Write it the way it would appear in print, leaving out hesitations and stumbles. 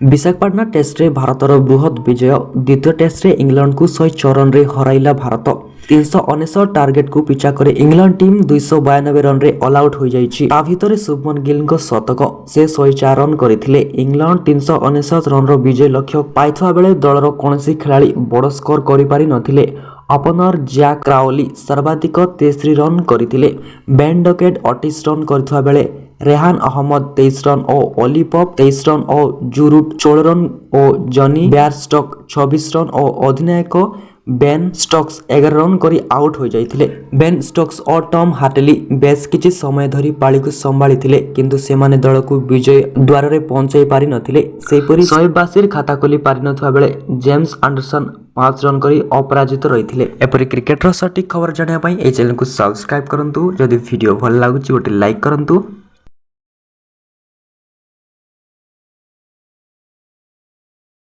Visakhapatnam test भारतर बृहत विजय द्वितीय test England को 104 रन रे हराइला भारत 319 टार्गेट को पिछा करे इंग्लैंड टीम 292 रन रे ऑल आउट हो जाइछि। ता भितरे शुभमन गिल को शतक से 104 रन करथिले। इंग्लैंड 319 रन रो विजय लक्ष्य पाइथवा बेले दलर कोनसी खिलाड़ी बड़ स्कोर करि पारि नथिले। ओपनर जैक क्राउली सर्वाधिक 33 रन करथिले। बेन डकेट 28 रन करथवा बेले रेहान अहमद 23 रन और ओली पॉप 23 रन और जुरूट 16 रन और जॉनी बेयरस्टॉक 26 रन और अधिनायक बेन स्टोक्स 11 रन करी आउट हो जाइथिले। बेन स्टोक्स और टॉम हार्टली बेस किछि समय धरी पाली को संभाली थिले किंतु सेमाने दल को विजय द्वार रे पहुंचाई पारि नथिले। सेपरी 182 खाता खोली पारि नथवा बेले जेम्स एंडरसन 5 रन करी अपराजित रहिथिले। एपरि क्रिकेटर सटीक खबर जानिया पई ए चैनल को सब्सक्राइब करंतु। जदि वीडियो भल लागुछि गोटे लाइक करंतु।